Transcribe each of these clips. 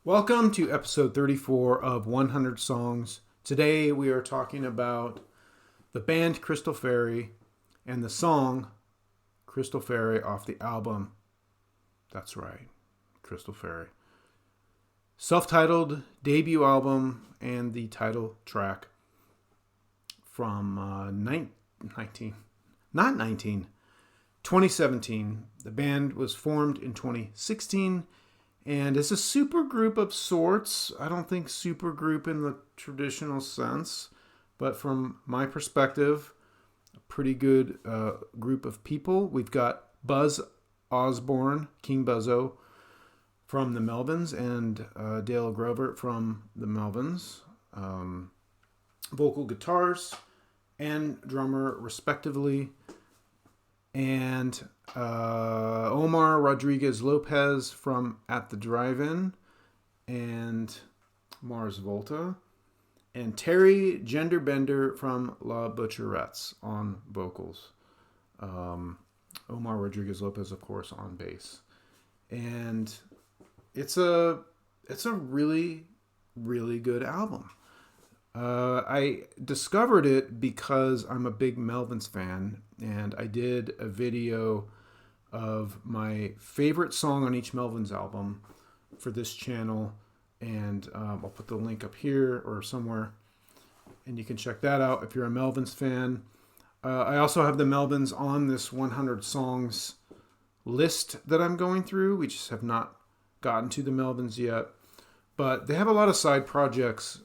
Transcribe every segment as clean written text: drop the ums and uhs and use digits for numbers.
Welcome to episode 34 of 100 Songs. Today we are talking about the band Crystal Fairy and the song Crystal Fairy off the album. That's right, Crystal Fairy. Self-titled debut album and the title track from 2017. The band was formed in 2016 and it's a super group of sorts. I don't think super group in the traditional sense, but from my perspective, a pretty good group of people. We've got Buzz Osborne, King Buzzo, from the Melvins, and Dale Grover from the Melvins. Vocal guitars and drummer, respectively. And Omar Rodriguez Lopez from At the Drive-In and Mars Volta, and Terry Genderbender from La Butcherettes on vocals. Omar Rodriguez Lopez, of course, on bass. And it's a really, really good album. I discovered it because I'm a big Melvins fan, and I did a video of my favorite song on each Melvins album for this channel, and I'll put the link up here or somewhere, and you can check that out if you're a Melvins fan. I also have the Melvins on this 100 songs list that I'm going through. We just have not gotten to the Melvins yet, but they have a lot of side projects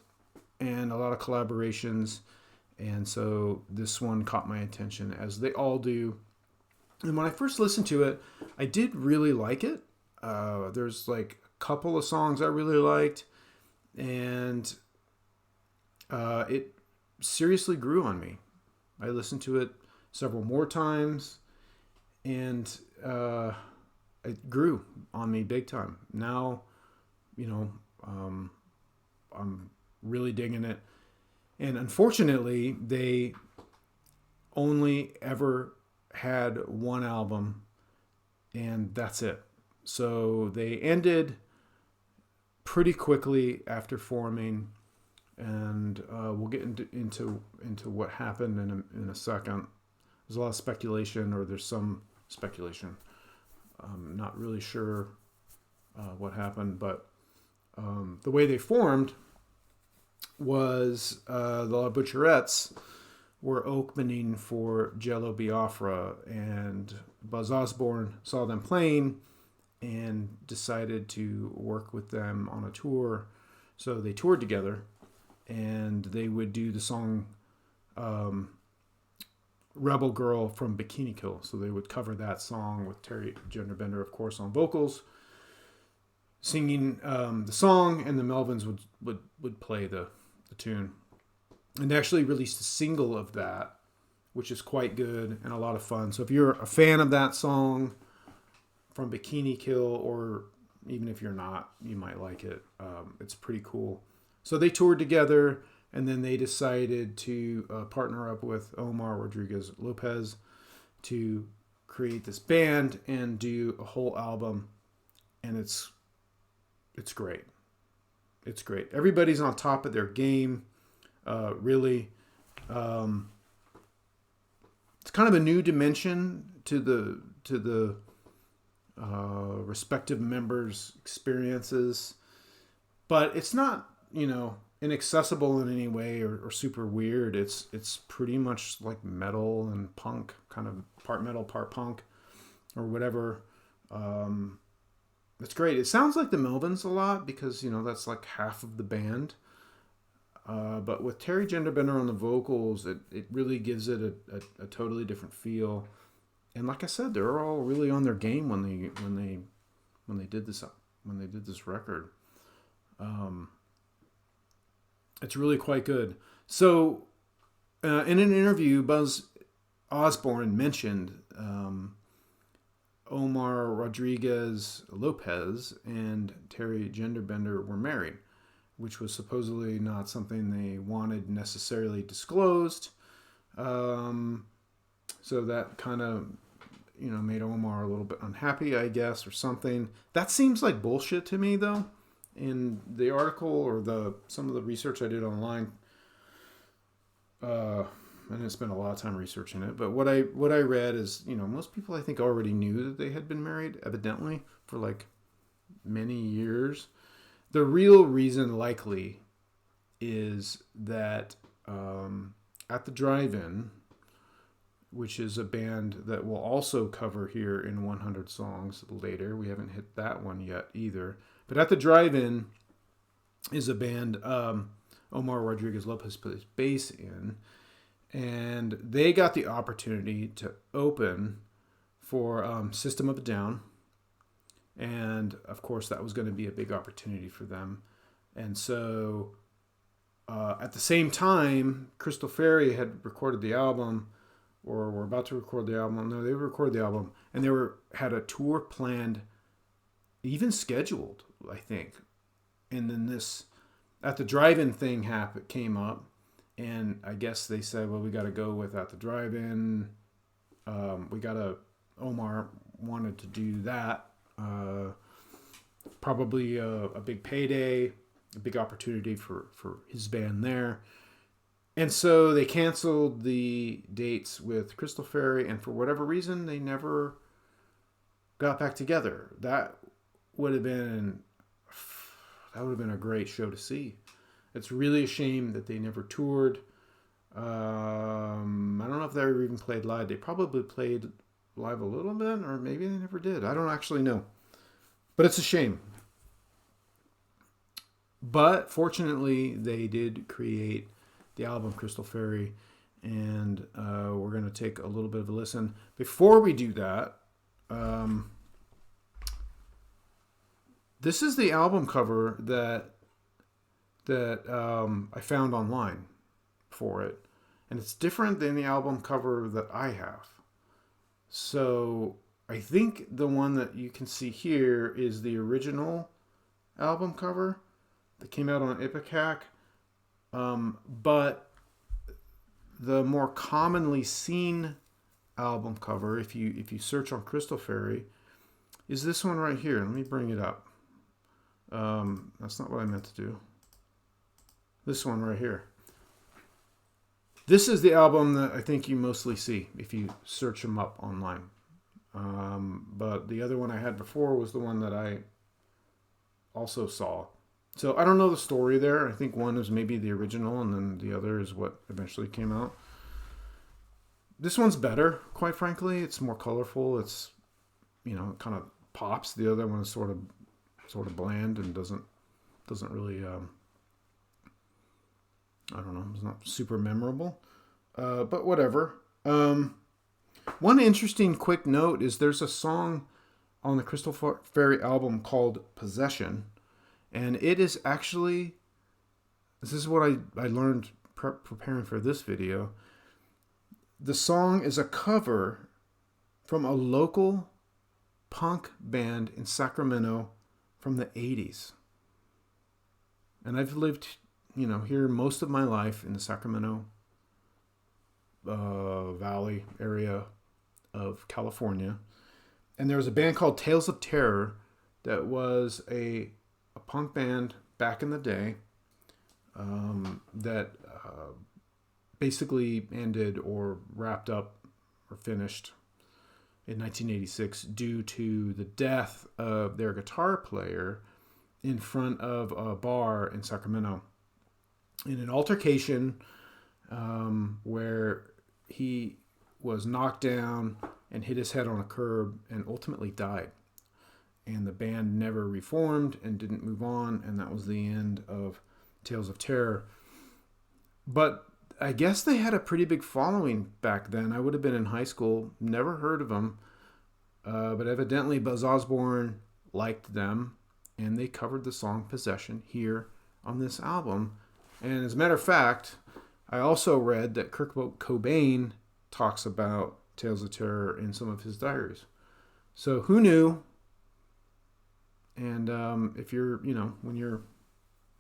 and a lot of collaborations, and so this one caught my attention, as they all do. And when I first listened to it, I did really like it. There's like a couple of songs I really liked, and it seriously grew on me. I listened to it several more times, and it grew on me big time. Now, I'm really digging it. And unfortunately, they only ever had one album, and that's it. So they ended pretty quickly after forming, and we'll get into what happened in a second. There's a lot of speculation, or there's some speculation. I'm not really sure what happened, but the way they formed was the La Butcherettes were opening for Jello Biafra, and Buzz Osborne saw them playing and decided to work with them on a tour. So they toured together, and they would do the song Rebel Girl from Bikini Kill. So they would cover that song with Terry Genderbender, of course, on vocals, singing the song, and the Melvins would play the tune. And they actually released a single of that, which is quite good and a lot of fun. So if you're a fan of that song from Bikini Kill, or even if you're not, you might like it. It's pretty cool. So they toured together, and then they decided to partner up with Omar Rodriguez Lopez to create this band and do a whole album. And it's great. It's great. Everybody's on top of their game, really. It's kind of a new dimension to the respective members' experiences, but it's not, inaccessible in any way or super weird. It's pretty much like metal and punk, kind of part metal, part punk, or whatever. It's great. It sounds like the Melvins a lot because, that's like half of the band. But with Terry Genderbender on the vocals, it really gives it a totally different feel. And like I said, they're all really on their game when they did this record. It's really quite good. So, in an interview, Buzz Osborne mentioned Omar Rodriguez Lopez and Terry Genderbender were married, which was supposedly not something they wanted necessarily disclosed. So that kind of, made Omar a little bit unhappy, I guess, or something. That seems like bullshit to me, though. in the article or some of the research I did online, I didn't spend a lot of time researching it, but what I read is, most people I think already knew that they had been married, evidently, for like many years. The real reason likely is that at the Drive-In, which is a band that we'll also cover here in 100 Songs later. We haven't hit that one yet either. But at the Drive-In is a band Omar Rodriguez Lopez plays bass in. And they got the opportunity to open for System of a Down. And, of course, that was going to be a big opportunity for them. And so at the same time, Crystal Fairy had recorded the album, or were about to record the album. No, they recorded the album, and had a tour planned, even scheduled, I think. And then this At the Drive-In thing came up, and I guess they said, well, we got to go with At the Drive-In. Omar wanted to do that. Probably a big payday, a big opportunity for his band there. And so they canceled the dates with Crystal Fairy, and for whatever reason, they never got back together. That would have been a great show to see. It's really a shame that they never toured. I don't know if they ever even played live. They probably played live a little bit, or maybe they never did. I don't actually know. But it's a shame. But fortunately, they did create the album Crystal Fairy, and we're going to take a little bit of a listen. Before we do that, this is the album cover that I found online for it, and it's different than the album cover that I have. So I think the one that you can see here is the original album cover that came out on Ipecac. But the more commonly seen album cover, if you search on Crystal Fairy, is this one right here. Let me bring it up. That's not what I meant to do. This one right here. This is the album that I think you mostly see if you search them up online. But the other one I had before was the one that I also saw. So I don't know the story there. I think one is maybe the original, and then the other is what eventually came out. This one's better, quite frankly. It's more colorful. It's, it kind of pops. The other one is sort of bland and doesn't really, I don't know, it's not super memorable. But whatever. One interesting quick note is there's a song on the Crystal Fairy album called Possession. And it is actually, this is what I learned preparing for this video. The song is a cover from a local punk band in Sacramento from the 80s. And I've lived, here most of my life in the Sacramento Valley area of California. And there was a band called Tales of Terror that was a punk band back in the day that basically ended or wrapped up or finished in 1986 due to the death of their guitar player in front of a bar in Sacramento in an altercation where he was knocked down and hit his head on a curb and ultimately died. And the band never reformed and didn't move on, and that was the end of Tales of Terror. But I guess they had a pretty big following back then. I would have been in high school, never heard of them, but evidently Buzz Osborne liked them, and they covered the song Possession here on this album. And as a matter of fact, I also read that Kurt Cobain talks about Tales of Terror in some of his diaries. So who knew? And if you're, when you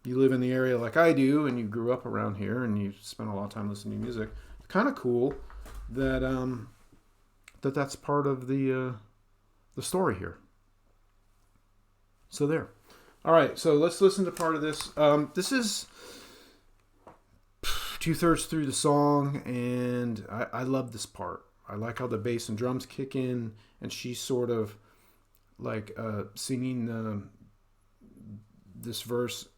live in the area like I do, and you grew up around here, and you spend a lot of time listening to music, it's kind of cool that that's part of the story here. So there. All right, so let's listen to part of this. This is 2/3 through the song, and I love this part. I like how the bass and drums kick in, and she's sort of like singing this verse.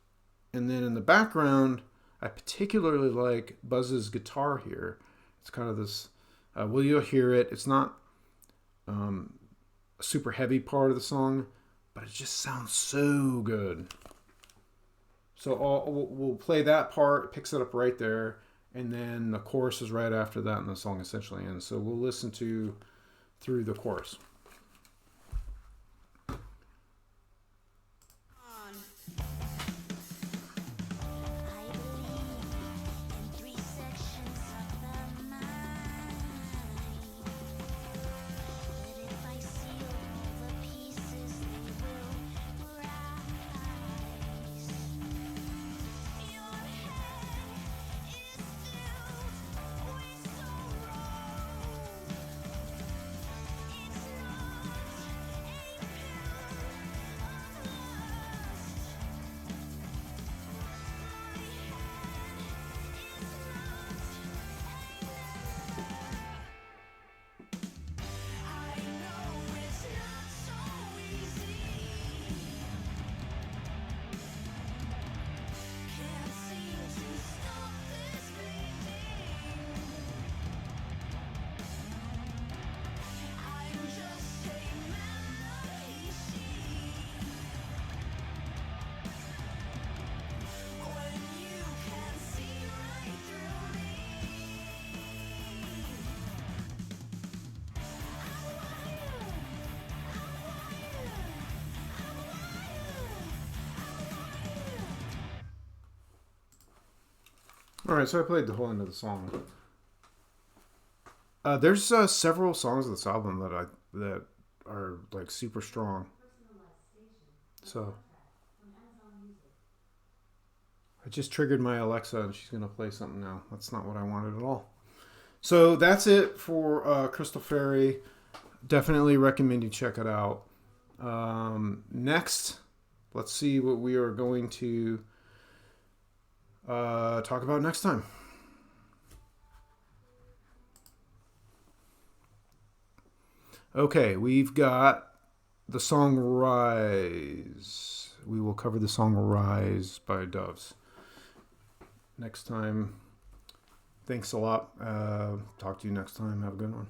And then in the background, I particularly like Buzz's guitar here. It's kind of this, well, you'll hear it. It's not a super heavy part of the song, but it just sounds so good. So we'll play that part, it picks it up right there, and then the chorus is right after that, and the song essentially ends. So we'll listen through the chorus. All right, so I played the whole end of the song. There's several songs of this album that are like super strong. So I just triggered my Alexa, and she's gonna play something now. That's not what I wanted at all. So that's it for Crystal Fairy. Definitely recommend you check it out. Next, let's see what we are going to talk about next time. Okay, we've got the song Rise. We will cover the song Rise by Doves next time. Thanks a lot. Talk to you next time. Have a good one.